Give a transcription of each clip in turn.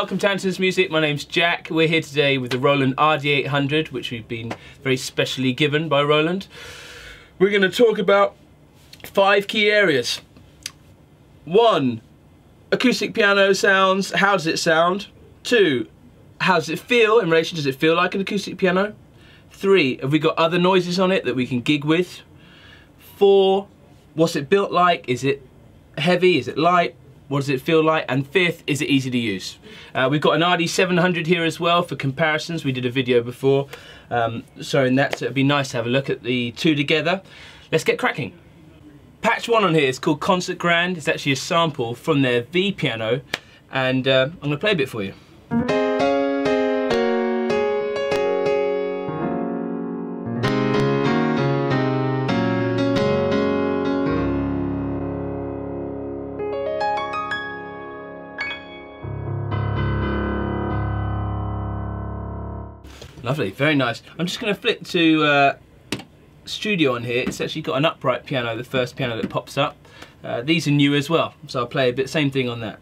welcome to Andertons Music. My name's Jack. We're here today with the Roland RD-800, which we've been very specially given by Roland. We're going to talk about 5 key areas. 1, acoustic piano sounds. How does it sound? 2, how does it feel in relation? Does it feel like an acoustic piano? 3, have we got other noises on it that we can gig with? 4, what's it built like? Is it heavy? Is it light? What does it feel like? And 5th, is it easy to use? We've got an RD-700 here as well for comparisons. We did a video before showing that, so it'd be nice to have a look at the two together. Let's get cracking. Patch 1 on here is called Concert Grand. It's actually a sample from their V piano, and I'm going to play a bit for you. Lovely, very nice. I'm just going to flick to Studio on here. It's actually got an upright piano, the first piano that pops up. These are new as well, so I'll play a bit, same thing on that.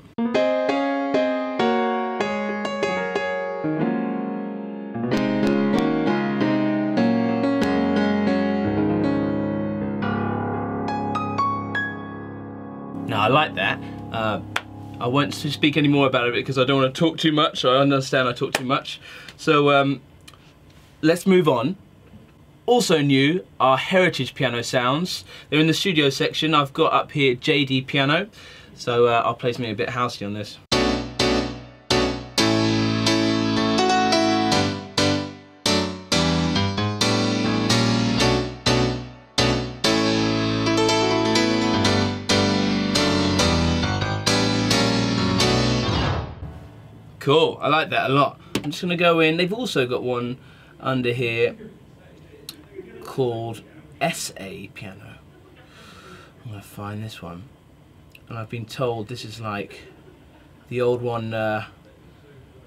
Now I like that. I won't speak any more about it because I don't want to talk too much. I understand I talk too much. So let's move on. Also new are heritage piano sounds. They're in the studio section. I've got up here JD piano. So I'll play something a bit housey on this. Cool, I like that a lot. I'm just gonna go in. They've also got one under here called SA piano. I'm gonna find this one. And I've been told this is like the old one a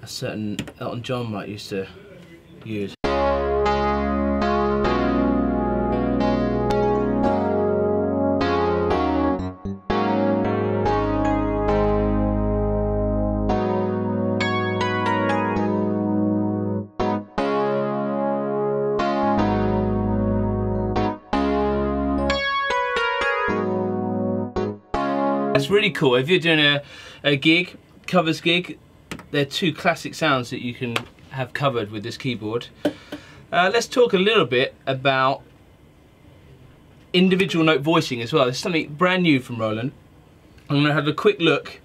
certain Elton John might used to use. That's really cool. If you're doing a gig, covers gig, they're 2 classic sounds that you can have covered with this keyboard. Let's talk a little bit about individual note voicing as well. There's something brand new from Roland. I'm going to have a quick look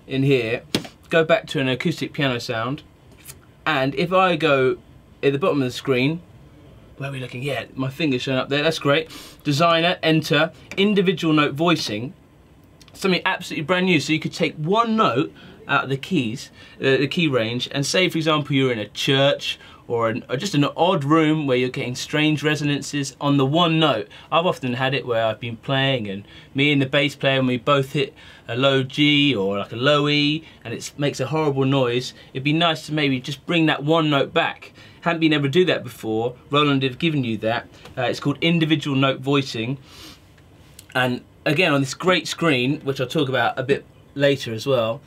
in here, go back to an acoustic piano sound, and if I go at the bottom of the screen, where are we looking? Yeah, my finger's showing up there, that's great. Designer, enter, individual note voicing. Something absolutely brand new, so you could take one note out of the keys, the key range, and say, for example, you're in a church or just an odd room where you're getting strange resonances on the one note. I've often had it where I've been playing and me and the bass player, and we both hit a low G or like a low E, and it makes a horrible noise. It'd be nice to maybe just bring that one note back. Haven't been able to do that before. Roland have given you that. It's called individual note voicing, and again, on this great screen, which I'll talk about a bit later as well,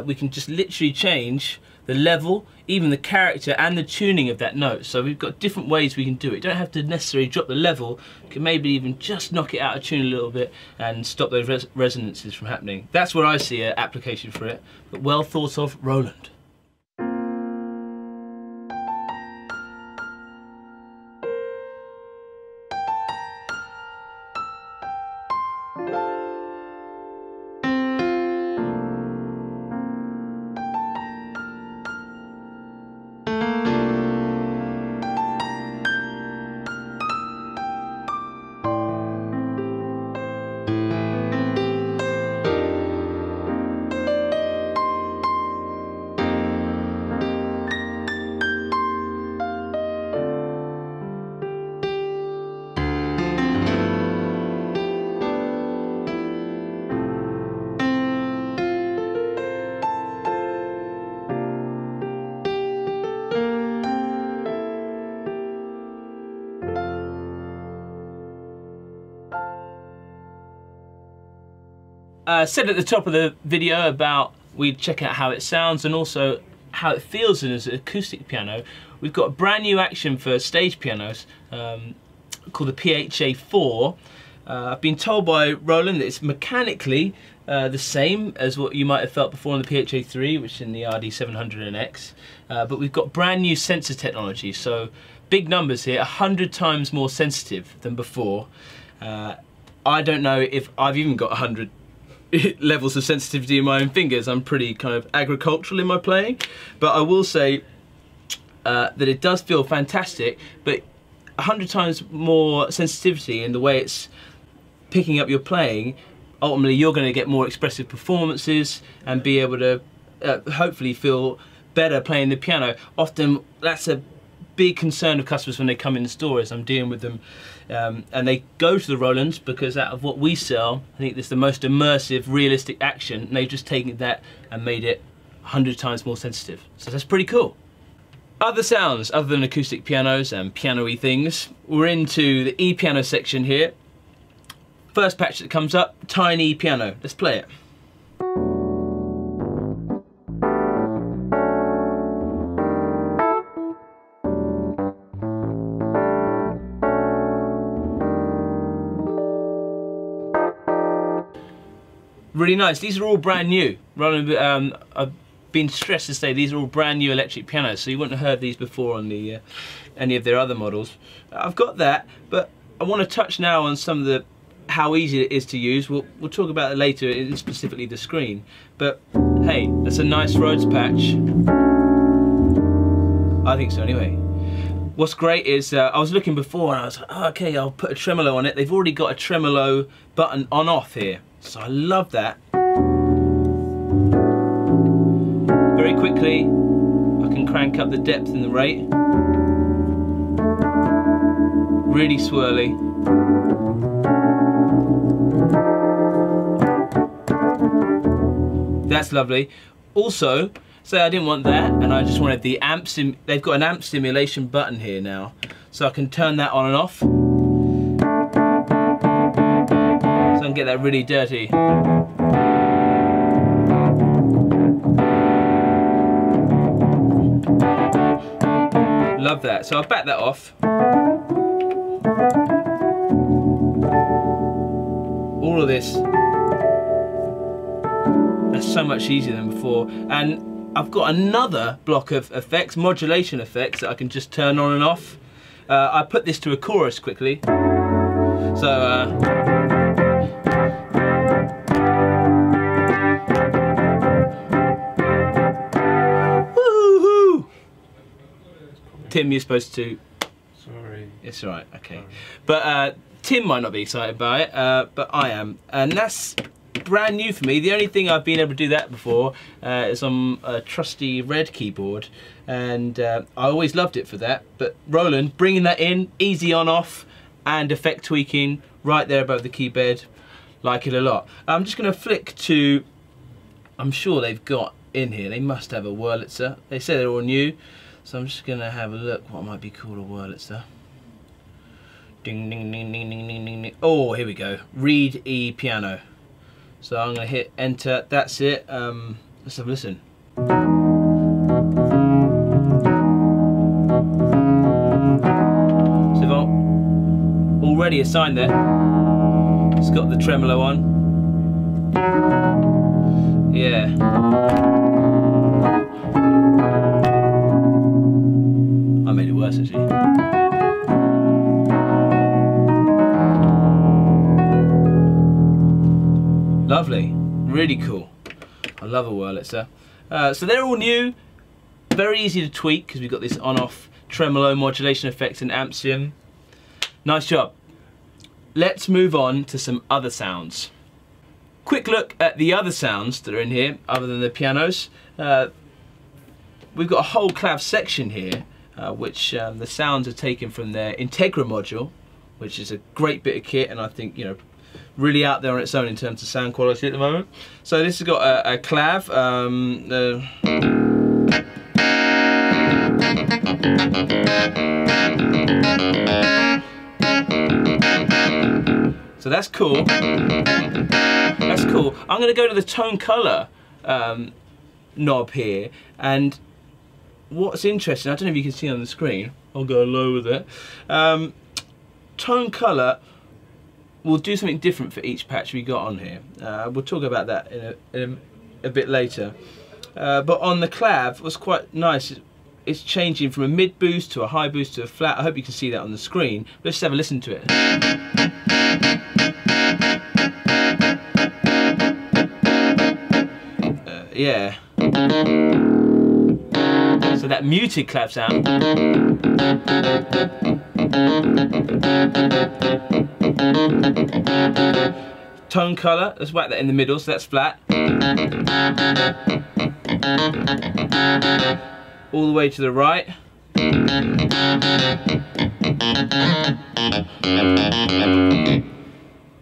we can just literally change the level, even the character and the tuning of that note. So we've got different ways we can do it. You don't have to necessarily drop the level. You can maybe even just knock it out of tune a little bit and stop those resonances from happening. That's where I see an application for it, but well thought of, Roland. Said at the top of the video about we'd check out how it sounds and also how it feels as an acoustic piano, we've got a brand new action for stage pianos called the PHA-4. I've been told by Roland that it's mechanically the same as what you might have felt before on the PHA-3, which is in the RD-700 and X, but we've got brand new sensor technology, so big numbers here, 100 times more sensitive than before. I don't know if I've even got 100 levels of sensitivity in my own fingers. I'm pretty kind of agricultural in my playing, but I will say that it does feel fantastic, but 100 times more sensitivity in the way it's picking up your playing, ultimately you're going to get more expressive performances and be able to hopefully feel better playing the piano. Often that's a big concern of customers when they come in the store, as I'm dealing with them, and they go to the Rolands because out of what we sell, I think it's the most immersive, realistic action, and they've just taken that and made it 100 times more sensitive. So that's pretty cool. Other sounds other than acoustic pianos and piano-y things, we're into the E-piano section here. First patch that comes up, tiny piano. Let's play it. Really nice. These are all brand new. Roland, I've been stressed to say these are all brand new electric pianos, so you wouldn't have heard these before on the any of their other models. I've got that, but I want to touch now on some of the how easy it is to use. We'll talk about it later, in specifically the screen. But hey, that's a nice Rhodes patch. I think so anyway. What's great is I was looking before and I was like, oh, okay, I'll put a tremolo on it. They've already got a tremolo button on off here, so I love that. Very quickly, I can crank up the depth and the rate. Really swirly. That's lovely. Also, say I didn't want that and I just wanted the amp they've got an amp stimulation button here now, so I can turn that on and off. So I can get that really dirty. Love that. So I'll back that off. All of this. That's so much easier than before. And I've got another block of effects, modulation effects, that I can just turn on and off. I put this to a chorus quickly. So, woohoo! Tim, you're supposed to. Sorry. It's alright, okay. Sorry. But Tim might not be excited by it, but I am. And that's brand new for me. The only thing I've been able to do that before is on a trusty red keyboard, and I always loved it for that. But Roland bringing that in, easy on off and effect tweaking right there above the key bed, like it a lot. I'm just going to flick to, I'm sure they've got in here, they must have a Wurlitzer. They say they're all new, so I'm just going to have a look what might be called a Wurlitzer. Ding ding ding ding ding ding ding. Oh, here we go. Reed E piano. So I'm going to hit enter, that's it. Let's have a listen. So if I already assigned that, it's got the tremolo on. Yeah. I made it worse actually. Lovely, really cool. I love a Wurlitzer. So they're all new, very easy to tweak because we've got this on-off tremolo modulation effects and amp sim. Nice job. Let's move on to some other sounds. Quick look at the other sounds that are in here, other than the pianos. We've got a whole clav section here, which the sounds are taken from their Integra module, which is a great bit of kit, and I think, you know, really out there on its own in terms of sound quality at the moment. So this has got a clav. So that's cool. That's cool. I'm going to go to the tone color knob here, and what's interesting, I don't know if you can see on the screen, I'll go low with it, tone colour will do something different for each patch we got on here. We'll talk about that in a bit later. But on the clav, what's quite nice, it's changing from a mid boost to a high boost to a flat. I hope you can see that on the screen. Let's just have a listen to it. Yeah. So that muted clap sound. Tone colour, let's whack that in the middle, so that's flat. All the way to the right.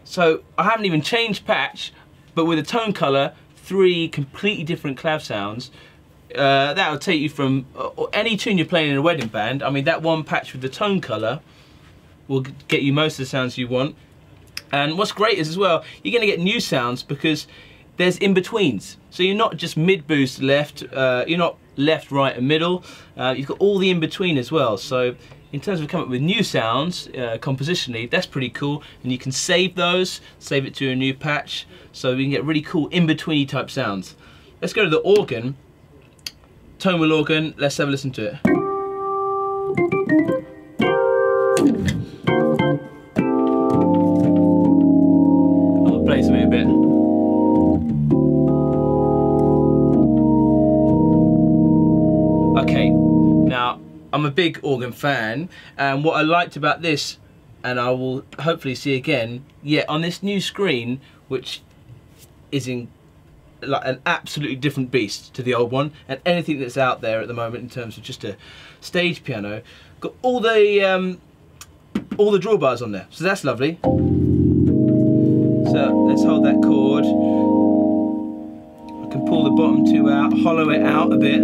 So I haven't even changed patch, but with a tone colour, 3 completely different clav sounds. That will take you from any tune you're playing in a wedding band. I mean, that one patch with the tone colour will get you most of the sounds you want. And what's great is as well, you're going to get new sounds because there's in-betweens. So you're not just mid-boost left, you're not left, right and middle. You've got all the in-between as well. So in terms of coming up with new sounds, compositionally, that's pretty cool. And you can save those, save it to a new patch. So we can get really cool in-betweeny type sounds. Let's go to the organ. Tone wheel organ, let's have a listen to it. I'll play something a bit. Okay, now I'm a big organ fan, and what I liked about this, and I will hopefully see again, yeah, on this new screen, which is in like an absolutely different beast to the old one, and anything that's out there at the moment in terms of just a stage piano, got all the drawbars on there, so that's lovely. So let's hold that chord. I can pull the bottom 2 out, hollow it out a bit,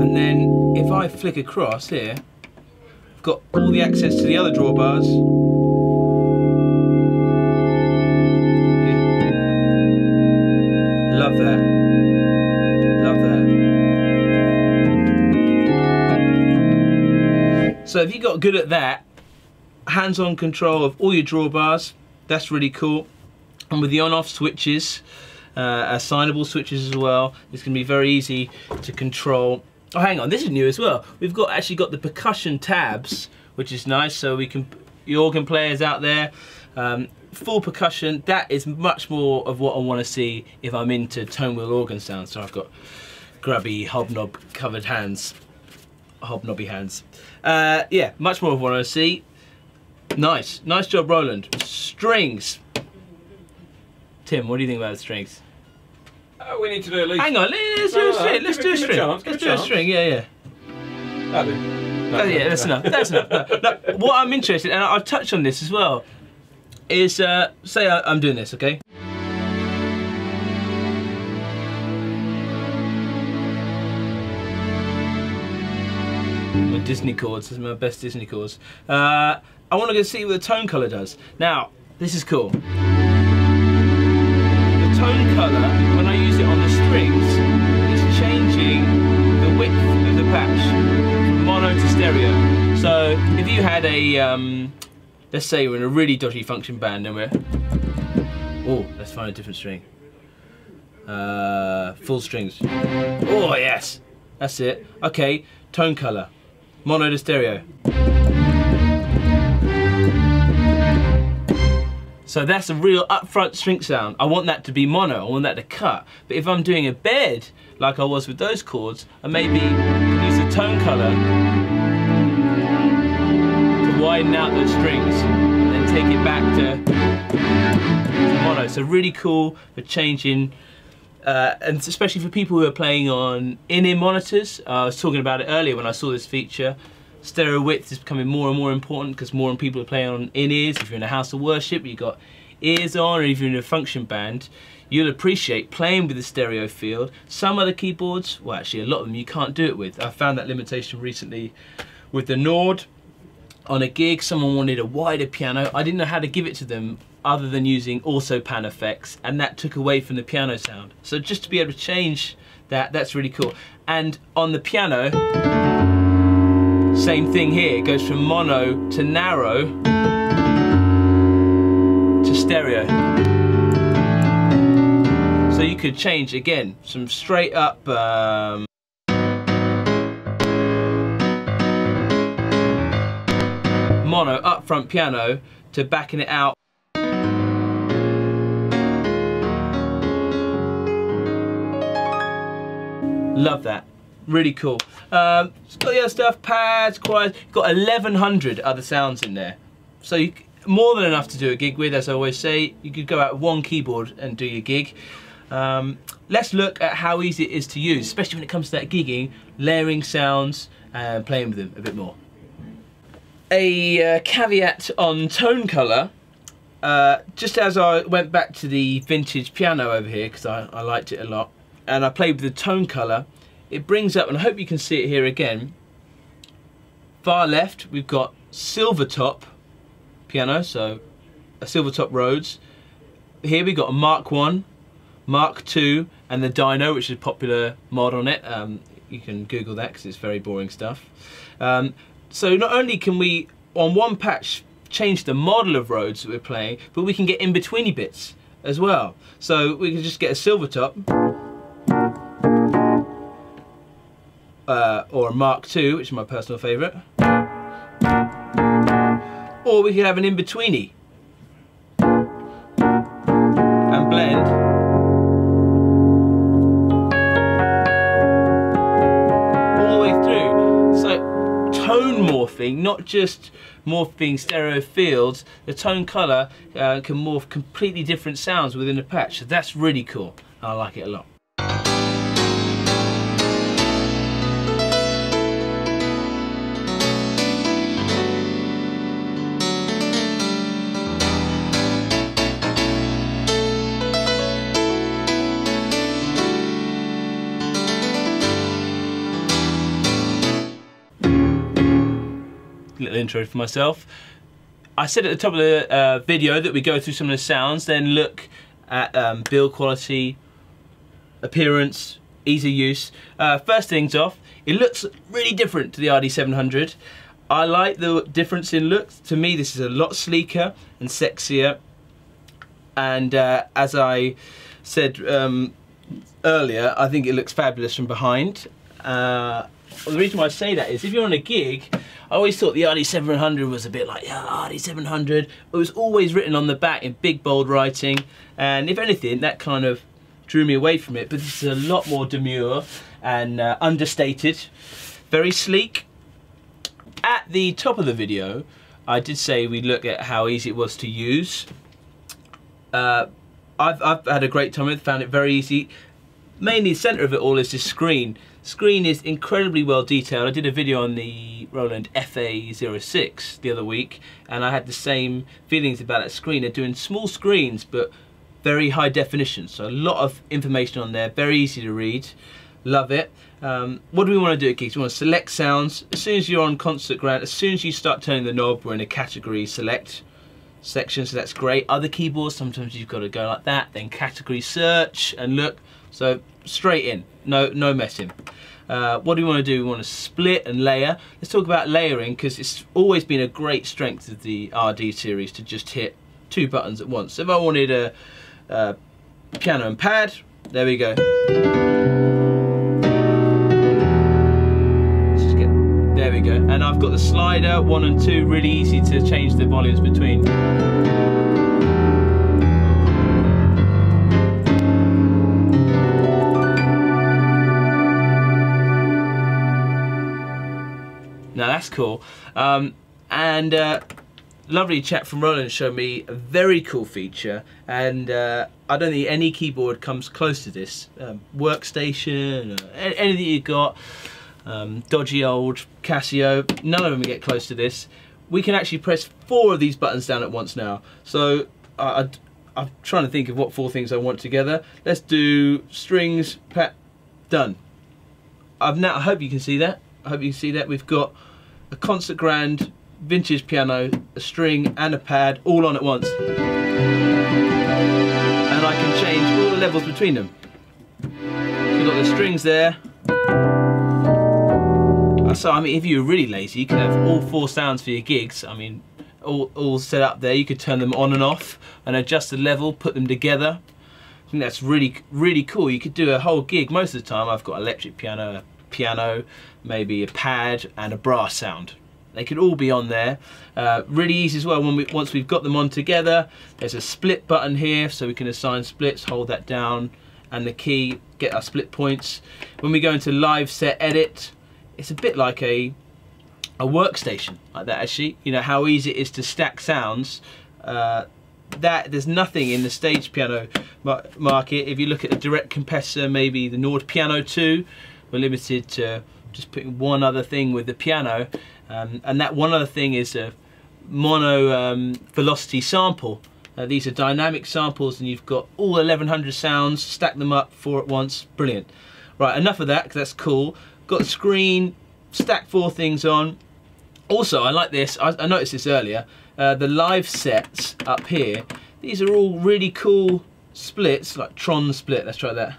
and then if I flick across here, I've got all the access to the other drawbars. Love that. Love that. So if you got good at that, hands-on control of all your drawbars, that's really cool. And with the on-off switches, assignable switches as well, it's going to be very easy to control. Oh, hang on, this is new as well. We've actually got the percussion tabs, which is nice. So we can, your organ players out there, full percussion. That is much more of what I want to see if I'm into tone wheel organ sounds. So I've got grubby hobnob covered hands, hobnobby hands. Yeah, much more of what I want to see. Nice job, Roland. Strings. Tim, what do you think about the strings? We need to do at least. Hang on, let's do a string. Let's do a string. Let's do a string. Yeah. That'll do. Yeah, that's enough. That's enough. No, what I'm interested, and I've touched on this as well, is say I'm doing this, okay? My Disney chords, this is my best Disney chords. I want to go see what the tone color does. Now, this is cool. The tone color, when I use it on the strings, is changing the width of the patch from mono to stereo. So if you had a, let's say we're in a really dodgy function band and we're, oh, let's find a different string. Full strings. Oh yes, that's it. Okay, tone color, mono to stereo. So that's a real upfront string sound. I want that to be mono, I want that to cut. But if I'm doing a bed, like I was with those chords, I maybe use the tone color to widen out those strings and then take it back to mono. So really cool for changing, and especially for people who are playing on in-ear monitors. I was talking about it earlier when I saw this feature. Stereo width is becoming more and more important because more and people are playing on in-ears. If you're in a house of worship, you've got ears on, or if you're in a function band, you'll appreciate playing with the stereo field. Some other keyboards, well actually a lot of them you can't do it with. I found that limitation recently with the Nord. On a gig, someone wanted a wider piano. I didn't know how to give it to them other than using also pan effects, and that took away from the piano sound. So just to be able to change That's really cool. And on the piano, same thing here. It goes from mono to narrow to stereo. So you could change again some straight up mono up front piano to backing it out. Love that, really cool. It's got the other stuff, pads, choirs, got 1100 other sounds in there. So more than enough to do a gig with, as I always say. You could go out with one keyboard and do your gig. Let's look at how easy it is to use, especially when it comes to that gigging, layering sounds and playing with them a bit more. A caveat on tone colour, just as I went back to the vintage piano over here, because I liked it a lot, and I played with the tone colour, it brings up, and I hope you can see it here again, far left we've got silver top piano, so a silver top Rhodes. Here we got a Mark 1, Mark 2, and the Dyno, which is a popular mod on it. You can Google that because it's very boring stuff. So not only can we, on one patch, change the model of Rhodes that we're playing, but we can get in-betweeny bits as well. So we can just get a silver top, or a Mark 2, which is my personal favourite, or we could have an in-betweeny and blend. All the way through. So tone morphing, not just morphing stereo fields, the tone colour can morph completely different sounds within a patch. So that's really cool. I like it a lot. Little intro for myself. I said at the top of the video that we go through some of the sounds, then look at build quality, appearance, ease of use. First things off, it looks really different to the RD-700. I like the difference in looks. To me, this is a lot sleeker and sexier. And as I said earlier, I think it looks fabulous from behind. Well, the reason why I say that is if you're on a gig, I always thought the RD-700 was a bit like, yeah, RD-700. It was always written on the back in big bold writing, and if anything, that kind of drew me away from it. But this is a lot more demure and understated, very sleek. At the top of the video, I did say we'd look at how easy it was to use. I've had a great time with it, found it very easy. Mainly the centre of it all is this screen. Screen is incredibly well detailed. I did a video on the Roland FA06 the other week, and I had the same feelings about that screen. They're doing small screens, but very high definition. So a lot of information on there, very easy to read. Love it. What do we want to do at gigs? We want to select sounds. As soon as you're on concert ground, as soon as you start turning the knob, we're in a category select section, so that's great. Other keyboards, sometimes you've got to go like that, then category search and look. So straight in, no messing. What do we want to do? We want to split and layer. Let's talk about layering, because it's always been a great strength of the RD series to just hit two buttons at once. So if I wanted a piano and pad, there we go. There we go. And I've got the slider 1 and 2, really easy to change the volumes between. Now that's cool. Lovely chap from Roland showed me a very cool feature, and I don't think any keyboard comes close to this. Workstation, anything you've got, dodgy old Casio, none of them get close to this. We can actually press 4 of these buttons down at once now. So I'm trying to think of what 4 things I want together. Let's do strings, pat, done. I hope you can see that. I hope you can see that. We've got a concert grand vintage piano, a string and a pad all on at once. And I can change all the levels between them. So we've got the strings there. So I mean, if you were really lazy, you could have all 4 sounds for your gigs. I mean, all set up there. You could turn them on and off and adjust the level, put them together. I think that's really cool. You could do a whole gig. Most of the time I've got electric piano, a piano, maybe a pad and a brass sound. They could all be on there. Really easy as well. Once we've got them on together, there's a split button here so we can assign splits, hold that down and the key, get our split points. When we go into live set edit, it's a bit like a workstation like that actually. You know how easy it is to stack sounds. There's nothing in the stage piano market. If you look at the direct compressor, maybe the Nord Piano 2, we're limited to just putting one other thing with the piano, and that one other thing is a mono velocity sample. These are dynamic samples and you've got all 1100 sounds, stack them up 4 at once, brilliant. Right, enough of that because that's cool. Got the screen, stack 4 things on. Also, I like this, I noticed this earlier, the live sets up here, these are all really cool splits, like Tron split, let's try that.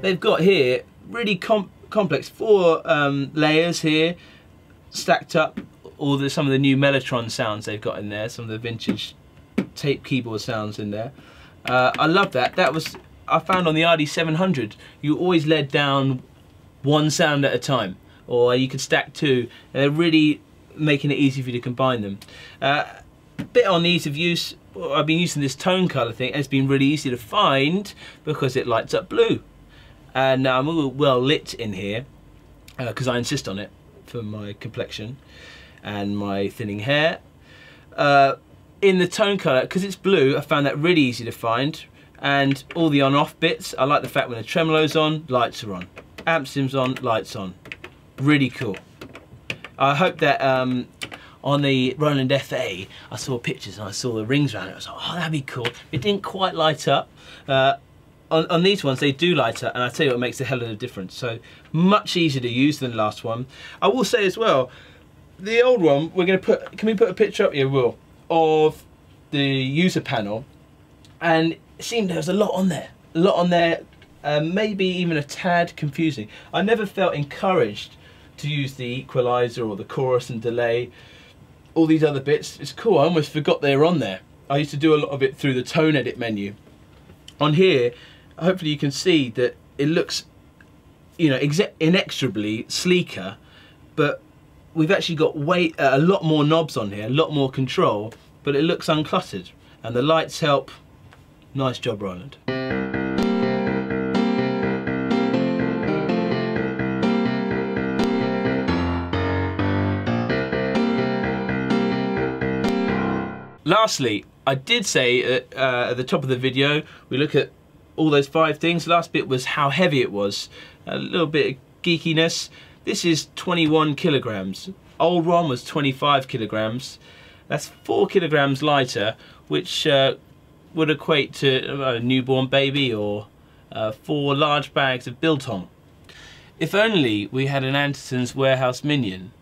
They've got here really complex 4 layers here, stacked up, some of the new Mellotron sounds they've got in there, some of the vintage tape keyboard sounds in there. I love that. That was, I found on the RD-700, you always led down 1 sound at a time, or you could stack 2, and they're really making it easy for you to combine them. A bit on ease of use, I've been using this tone color thing, and it's been really easy to find because it lights up blue. And I'm all well lit in here, because I insist on it for my complexion and my thinning hair. In the tone color, because it's blue, I found that really easy to find. And all the on-off bits, I like the fact when the tremolo's on, lights are on. Amp sim's on, lights on. Really cool. I hope that on the Roland FA, I saw pictures and I saw the rings around it. I was like, oh, that'd be cool. It didn't quite light up. On these ones, they do light up, and I tell you what makes a hell of a difference. So much easier to use than the last one. I will say as well, the old one, we're going to put, can we put a picture up here, Will, of the user panel? And it seemed there was a lot on there, maybe even a tad confusing. I never felt encouraged to use the equalizer or the chorus and delay, all these other bits. It's cool, I almost forgot they were on there. I used to do a lot of it through the tone edit menu. On here, hopefully you can see that it looks, you know, inexorably sleeker, but we've actually got a lot more knobs on here, a lot more control, but it looks uncluttered, and the lights help. Nice job, Roland. Lastly, I did say at the top of the video, we look at all those 5 things. The last bit was how heavy it was. A little bit of geekiness. This is 21 kilograms. Old ROM was 25 kilograms. That's 4 kilograms lighter, which would equate to a newborn baby or 4 large bags of biltong. If only we had an Andertons warehouse minion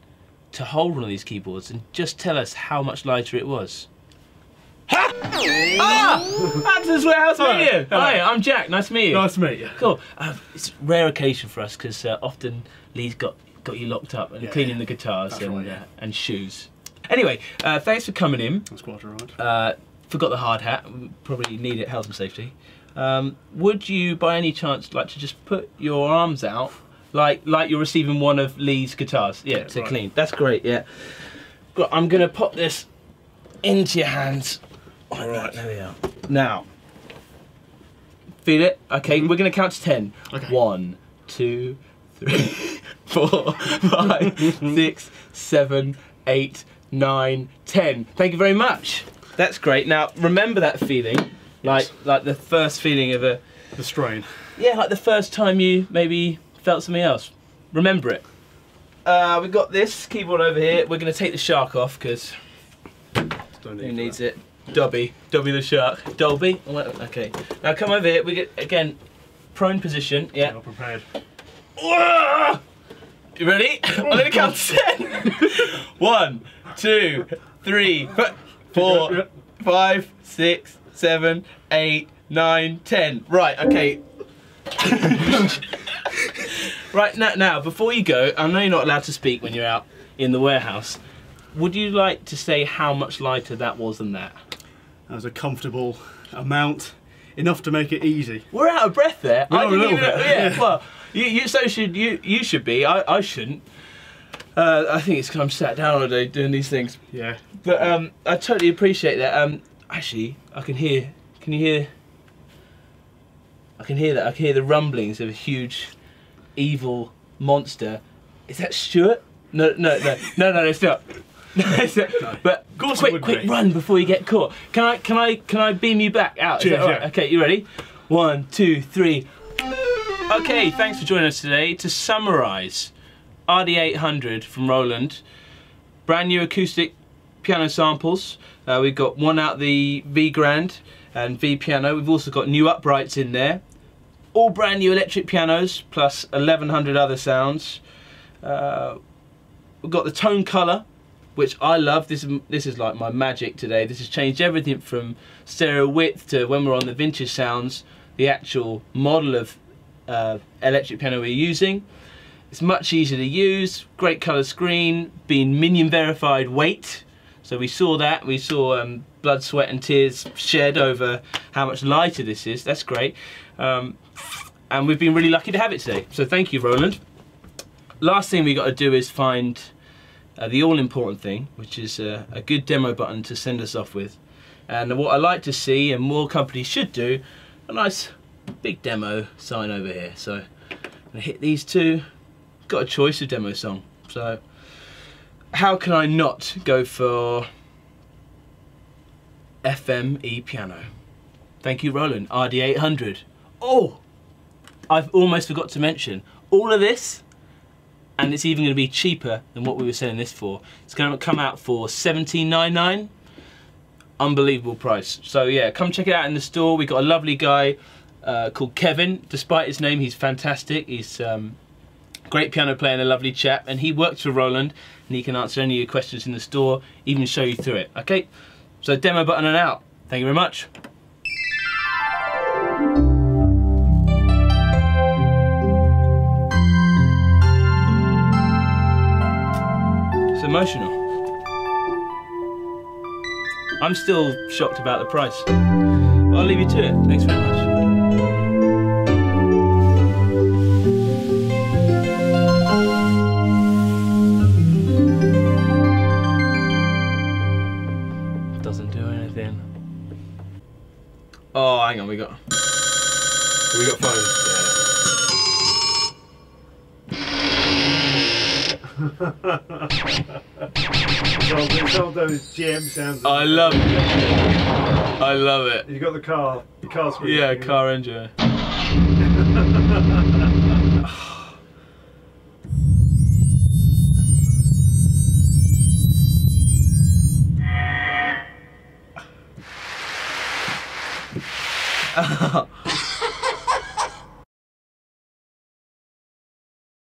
to hold one of these keyboards and just tell us how much lighter it was. Ha! Ah! Andertons warehouse minion! Hi, I'm Jack, nice to meet you. Nice to meet you. Cool. It's a rare occasion for us because often Lee's got you locked up and cleaning the guitars and shoes. Anyway, thanks for coming in. That's quite alright. Forgot the hard hat, probably need it, health and safety. Would you by any chance like to just put your arms out like you're receiving one of Lee's guitars? Yeah, to clean. That's great, yeah. I'm gonna pop this into your hands. Alright, there we are. Now, feel it? Okay, we're gonna count to 10. Okay. 1, 2, 3, 4, 5, 6, 7, 8, 9, 10. Thank you very much. That's great. Now, remember that feeling, like the first feeling of the strain. Yeah, like the first time you maybe felt something else. Remember it. We've got this keyboard over here. We're going to take the shark off because who needs it? Dobby the shark. Dolby. Okay. Now come over here. We get again prone position. Yeah. Well prepared. You ready? I'm gonna count to 10. 1, 2, 3, 4, 5, 6, 7, 8, 9, 10. Right, okay. Right, now, before you go, I know you're not allowed to speak when you're out in the warehouse. Would you like to say how much lighter that was than that? That was a comfortable amount, enough to make it easy. We're out of breath there. A little bit. Yeah, well, you should be. I shouldn't. I think it's because I'm sat down all day doing these things. Yeah. But I totally appreciate that. Actually, I can hear. Can you hear? I can hear that. I can hear the rumblings of a huge, evil monster. Is that Stuart? No, it's not. But quick run before you get caught. Can I beam you back out? Cheers, right? yeah. Okay, you ready? 1, 2, 3. Okay, thanks for joining us today. To summarise, RD-800 from Roland, brand new acoustic piano samples. We've got one out the V Grand and V Piano. We've also got new uprights in there. All brand new electric pianos plus 1100 other sounds. We've got the tone colour, which I love. This is like my magic today. This has changed everything from stereo width to when we're on the vintage sounds, the actual model of electric piano we're using. It's much easier to use, great colour screen, being minion verified weight. So we saw that, we saw blood, sweat and tears shed over how much lighter this is. That's great. And we've been really lucky to have it today. So thank you, Roland. Last thing we got to do is find the all-important thing, which is a good demo button to send us off with. And what I like to see, and more companies should do, a nice big demo sign over here. So I'm gonna hit these two. Got a choice of demo song. So how can I not go for FM piano? Thank you, Roland RD-800. Oh, I've almost forgot to mention all of this. And it's even going to be cheaper than what we were selling this for. It's going to come out for $17.99. Unbelievable price. So yeah, come check it out in the store. We've got a lovely guy called Kevin. Despite his name, he's fantastic. He's great piano player and a lovely chap. And he works for Roland, and he can answer any of your questions in the store, even show you through it. Okay, so demo button and out. Thank you very much. Emotional. I'm still shocked about the price. But I'll leave you to it. Thanks very much. Doesn't do anything. Oh, hang on, we got phones. It's all those GM sounds. I love it. I love it. You've got the car screen. Yeah, car engine.